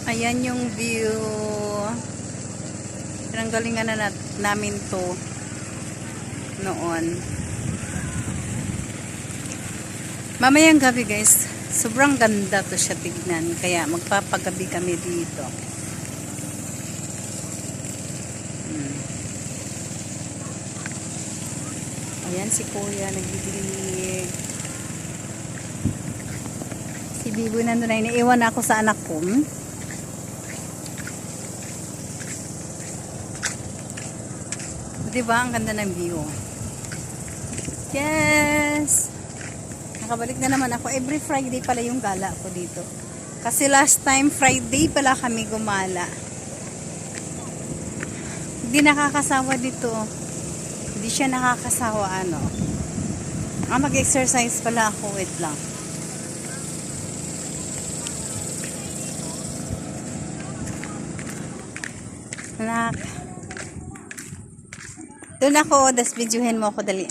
Ayan yung view. Pinanggalingan na namin to noon. Mamayang gabi guys, sobrang ganda to siya tignan. Kaya magpapagabi kami dito. Ayan si Kuya nagbibilig. Si Bibo nandun na iniiwan ako sa anak ko. Diba? Ang ganda ng view. Yes! Nakabalik na naman ako. Every Friday pala yung gala ko dito. Kasi last time Friday pala kami gumala. Hindi nakakasawa dito. Hindi siya nakakasawa ano. Mag-exercise pala ako. Wait lang. Anak. Doon ako. Das videohin mo ako dali.